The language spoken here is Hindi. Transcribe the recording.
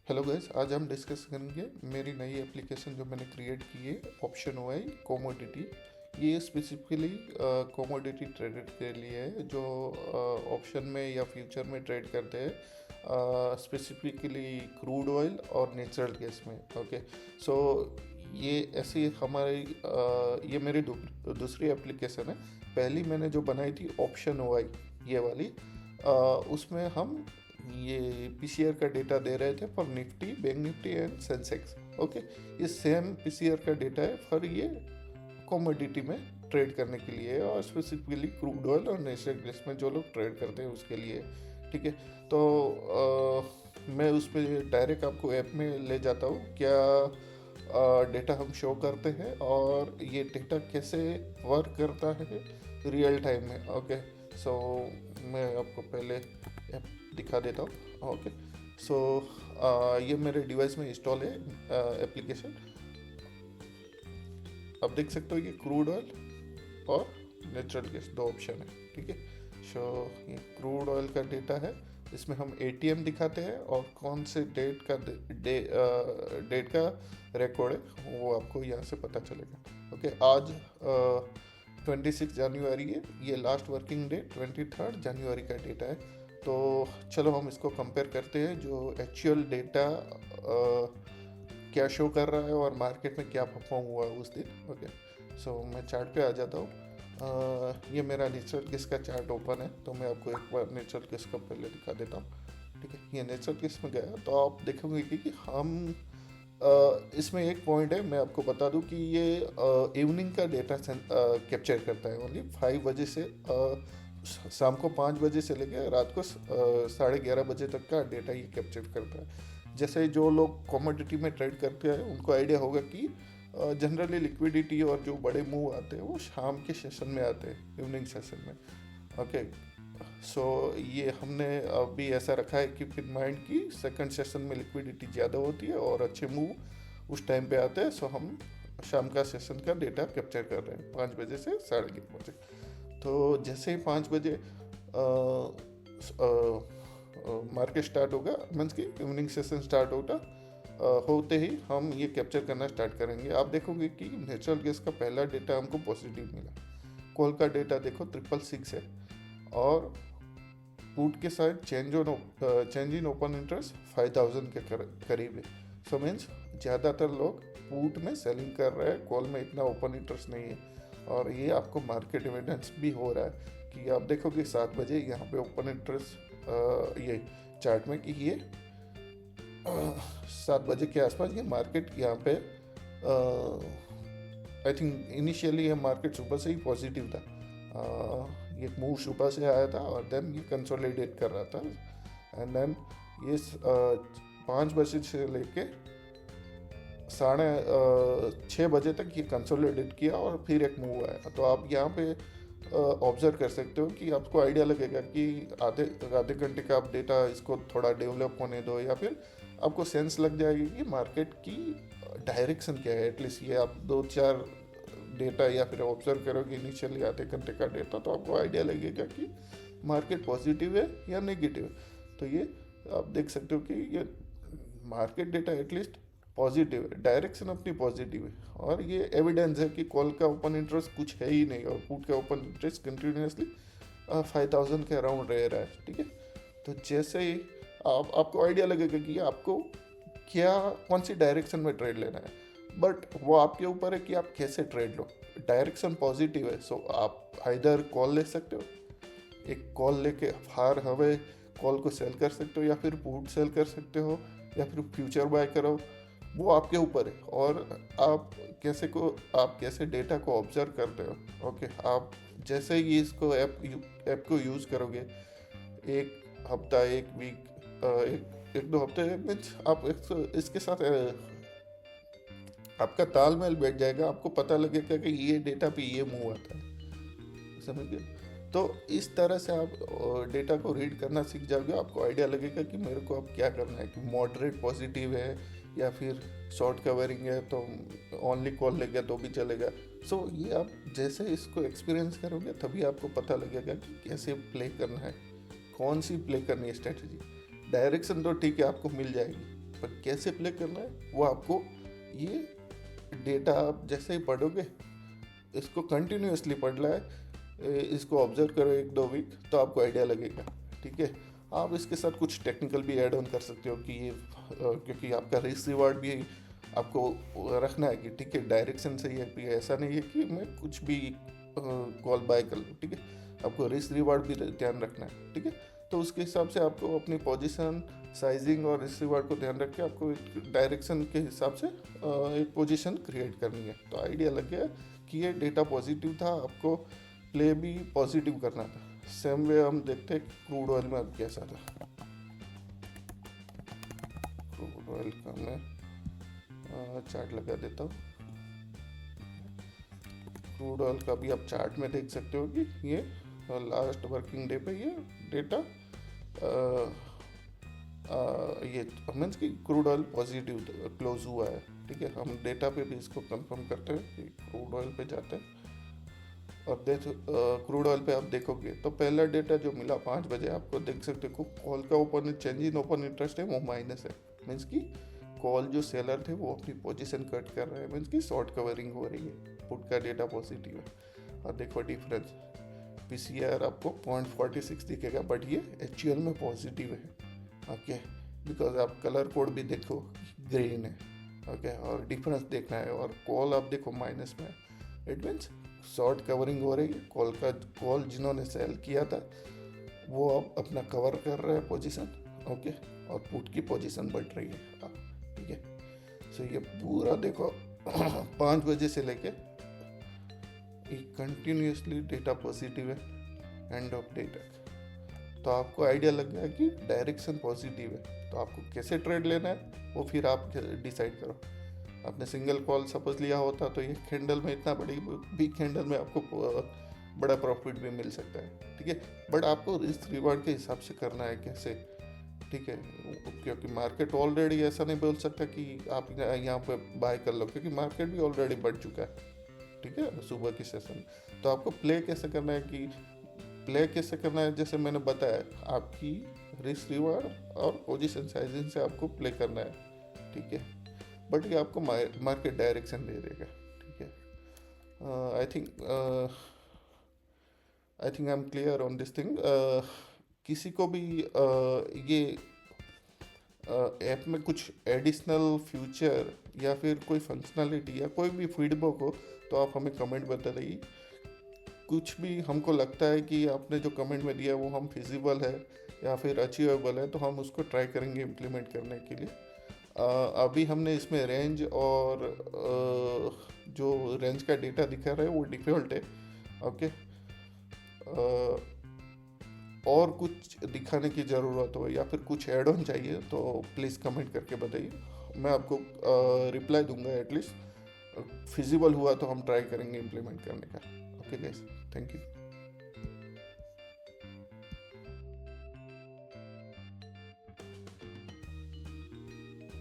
हेलो गाइस, आज हम डिस्कस करेंगे मेरी नई एप्लीकेशन जो मैंने क्रिएट की है ऑप्शन ओआई कोमोडिटी। ये स्पेसिफिकली कोमोडिटी ट्रेडर के लिए है जो ऑप्शन में या फ्यूचर में ट्रेड करते हैं, स्पेसिफिकली क्रूड ऑयल और नेचुरल गैस में। ओके, सो ये ऐसी हमारी ये मेरी दूसरी एप्लीकेशन है। पहली मैंने जो बनाई थी ऑप्शन ओआई, ये वाली, उसमें हम ये पीसीआर का डेटा दे रहे थे for Nifty, bank Nifty and Sensex. Okay, ये सेम पीसीआर का डेटा है फॉर ये कमोडिटी में ट्रेड करने के लिए और स्पेसिफिकली क्रूड ऑयल और नेचुरल गैस में जो लोग ट्रेड करते हैं उसके लिए। ठीक है, तो मैं उस पर डायरेक्ट आपको ऐप में ले जाता हूँ क्या डेटा हम शो करते हैं और ये डेटा कैसे वर्क करता है रियल टाइम में। ओके, सो मैं आपको पहले ऐप दिखा देता हूँ। ओके, सो ये मेरे डिवाइस में इंस्टॉल है एप्लीकेशन। अब देख सकते हो ये क्रूड ऑयल और नेचुरल गैस दो ऑप्शन है। ठीक है, सो ये क्रूड ऑयल का डेटा है, इसमें हम एटीएम दिखाते हैं और कौन से डेट का रिकॉर्ड है वो आपको यहाँ से पता चलेगा। ओके, आज 26 जनवरी है, ये लास्ट वर्किंग डे 23 जनवरी का डेटा है। तो चलो हम इसको कंपेयर करते हैं जो एक्चुअल डेटा क्या शो कर रहा है और मार्केट में क्या परफॉर्म हुआ उस दिन। ओके, सो मैं चार्ट पे आ जाता हूँ। ये मेरा नेचुरल गैस का चार्ट ओपन है, तो मैं आपको एक बार नेचुरल गैस का पहले दिखा देता हूँ। ठीक है, ये नेचुरल गैस में गया तो आप देखेंगे कि हम इसमें एक पॉइंट है, मैं आपको बता दूं कि ये इवनिंग का डेटा कैप्चर करता है। ओनली 5 बजे से शाम को 5 बजे से लेकर रात को 11:30 बजे तक का डेटा ये कैप्चर करता है। जैसे जो लोग कमोडिटी में ट्रेड करते हैं उनको आइडिया होगा कि जनरली लिक्विडिटी और जो बड़े मूव आते हैं वो शाम के सेशन में आते हैं, इवनिंग सेशन में। ओके, सो ये हमने अभी ऐसा रखा है कि इन माइंड की सेकंड सेशन में लिक्विडिटी ज़्यादा होती है और अच्छे मूव उस टाइम पे आते हैं। सो हम शाम का सेशन का डेटा कैप्चर कर रहे हैं 5 बजे से 11:30 बजे। तो जैसे ही 5 बजे मार्केट स्टार्ट होगा, मीन्स कि इवनिंग सेशन स्टार्ट होगा, होते ही हम ये कैप्चर करना स्टार्ट करेंगे। आप देखोगे कि नेचुरल गैस का पहला डेटा हमको पॉजिटिव मिला, कोल का डेटा देखो 666 है और पुट के side change in open interest 5000 के करीब है। सो मीन्स ज़्यादातर लोग पुट में सेलिंग कर रहे हैं, कॉल में इतना ओपन इंटरेस्ट नहीं है। और ये आपको मार्केट एविडेंस भी हो रहा है कि आप देखोगे 7 बजे यहाँ पे ओपन इंटरेस्ट ये चार्ट में कि ये 7 बजे के आसपास ये मार्केट यहाँ पे आई थिंक इनिशियली ये मार्केट सुबह से ही पॉजिटिव था। ये मूव सुबह से आया था और देन ये कंसोलिडेट कर रहा था एंड देन ये 5 बजे से लेके 6:30 बजे तक ये कंसोलिडेट किया और फिर एक मूव आया। तो आप यहाँ पे ऑब्जर्व कर सकते हो कि आपको आइडिया लगेगा कि आधे घंटे का आप डेटा इसको थोड़ा डेवलप होने दो या फिर आपको सेंस लग जाएगी कि मार्केट की डायरेक्शन क्या है। एटलीस्ट ये आप 2-4 डेटा या फिर ऑब्जर्व करोगे इनिशियली आधे घंटे का डेटा, तो आपको आइडिया लगेगा कि मार्केट पॉजिटिव है या नेगेटिव है। तो ये आप देख सकते हो कि ये मार्केट डेटा एटलीस्ट पॉजिटिव है, डायरेक्शन अपनी पॉजिटिव है और ये एविडेंस है कि कॉल का ओपन इंटरेस्ट कुछ है ही नहीं और पुट का ओपन इंटरेस्ट कंटिन्यूसली 5000 के अराउंड रह रहा है। ठीक है, तो जैसे ही आपको आइडिया लगेगा कि आपको क्या कौन सी डायरेक्शन में ट्रेड लेना है, बट वो आपके ऊपर है कि आप कैसे ट्रेड लो। डायरेक्शन पॉजिटिव है, सो आप आइदर कॉल ले सकते हो, एक कॉल लेके फार हवे कॉल को सेल कर सकते हो या फिर पुट सेल कर सकते हो या फिर फ्यूचर बाय करो, वो आपके ऊपर है। और आप कैसे डेटा को ऑब्जर्व करते हो। ओके, आप जैसे ही इसको ऐप को यूज़ करोगे, एक हफ्ता, एक वीक, एक 2 हफ्ते मीन्स आप इसके साथ आपका तालमेल बैठ जाएगा, आपको पता लगेगा कि ये डेटा पे ये मूव आता है, समझ गए। तो इस तरह से आप डेटा को रीड करना सीख जाओगे, आपको आइडिया लगेगा कि मेरे को अब क्या करना है, कि मॉडरेट पॉजिटिव है या फिर शॉर्ट कवरिंग है तो ओनली कॉल लेगा तो भी चलेगा। सो ये आप जैसे इसको एक्सपीरियंस करोगे तभी आपको पता लगेगा कि कैसे प्ले करना है, कौन सी प्ले करनी है स्ट्रेटजी। डायरेक्शन तो ठीक है आपको मिल जाएगी, पर कैसे प्ले करना है वो आपको ये डेटा आप जैसे ही पढ़ोगे, इसको कंटिन्यूअसली पढ़ना है, इसको ऑब्जर्व करो 1-2 वीक तो आपको आइडिया लगेगा। ठीक है, आप इसके साथ कुछ टेक्निकल भी ऐड ऑन कर सकते हो कि ये क्योंकि आपका रिस्क रिवार्ड भी आपको रखना है कि ठीक है डायरेक्शन सही है, कि ऐसा नहीं है कि मैं कुछ भी कॉल बाय कर लूँ। ठीक है, आपको रिस्क रिवार्ड भी ध्यान रखना है। ठीक है, तो उसके हिसाब से आपको अपनी पोजीशन साइजिंग और रिस्क रिवार्ड को ध्यान रख के आपको एक डायरेक्शन के हिसाब से एक पोजीशन क्रिएट करनी है। तो आइडिया लग गया कि ये डेटा पॉजिटिव था, आपको प्ले भी पॉजिटिव करना था। सेम वे हम देखते हैं क्रूड ऑयल में अब कैसा था। क्रूड ऑयल का मैं चार्ट लगा देता हूँ। क्रूड ऑयल का भी आप चार्ट में देख सकते हो कि ये लास्ट वर्किंग डे पे ये डेटा ये मीन्स कि क्रूड ऑयल पॉजिटिव क्लोज हुआ है। ठीक है, हम डेटा पे भी इसको कंफर्म करते हैं कि क्रूड ऑयल पे जाते हैं और क्रूड ऑयल पे आप देखोगे तो पहला डेटा जो मिला 5 बजे आपको देख सकते हो कॉल का open change in open interest है वो माइनस है। मीन्स कि कॉल जो सेलर थे वो अपनी पोजीशन कट कर रहे हैं, मीन्स कि शॉर्ट कवरिंग हो रही है। पुट का डेटा पॉजिटिव है और देखो डिफरेंस पीसीआर आपको 0.46 दिखेगा बट ये एक्चुअल में पॉजिटिव है। ओके, बिकॉज आप कलर कोड भी देखो ग्रीन है। ओके, और डिफरेंस देखना है और कॉल आप देखो माइनस में है। इट मीन्स शॉर्ट कवरिंग हो रही है। कॉल जिन्होंने सेल किया था वो अब अपना कवर कर रहे हैं पोजीशन। ओके, और पुट की पोजीशन बढ़ रही है। ठीक है, सो ये पूरा देखो 5 बजे से लेके कंटिन्यूसली डेटा पॉजिटिव है एंड ऑफ डे तक। तो आपको आइडिया लग गया कि डायरेक्शन पॉजिटिव है। तो आपको कैसे ट्रेड लेना है वो फिर आप डिसाइड करो। आपने सिंगल कॉल सपोज लिया होता तो ये कैंडल में इतना बड़ी बिग कैंडल में आपको बड़ा प्रॉफिट भी मिल सकता है। ठीक है, बट आपको रिस्क रिवार्ड के हिसाब से करना है कैसे। ठीक है, क्योंकि मार्केट ऑलरेडी ऐसा नहीं बोल सकता कि आप यहाँ पे बाय कर लो क्योंकि मार्केट भी ऑलरेडी बढ़ चुका है। ठीक है, सुबह की सेशन। तो आपको प्ले कैसे करना है जैसे मैंने बताया आपकी रिस्क रिवार्ड और पोजीशन साइजिंग से आपको प्ले करना है। ठीक है, बट ये आपको मार्केट डायरेक्शन दे देगा। ठीक है, I think I am clear on this thing. किसी को भी ये ऐप में कुछ एडिशनल फ्यूचर या फिर कोई फंक्शनलिटी या कोई भी फीडबैक हो तो आप हमें कमेंट बताइए। कुछ भी हमको लगता है कि आपने जो कमेंट में दिया वो हम फिजिबल है या फिर अचीवेबल है तो हम उसको ट्राई करेंगे इम्प्लीमेंट करने के लिए। अभी हमने इसमें रेंज और जो रेंज का डेटा दिखा रहा है वो डिफ़ॉल्ट है। ओके, और कुछ दिखाने की ज़रूरत हो या फिर कुछ ऐड ऑन चाहिए तो प्लीज़ कमेंट करके बताइए, मैं आपको रिप्लाई दूंगा। एटलीस्ट फिजिबल हुआ तो हम ट्राई करेंगे इम्प्लीमेंट करने का। Okay guys, thank you.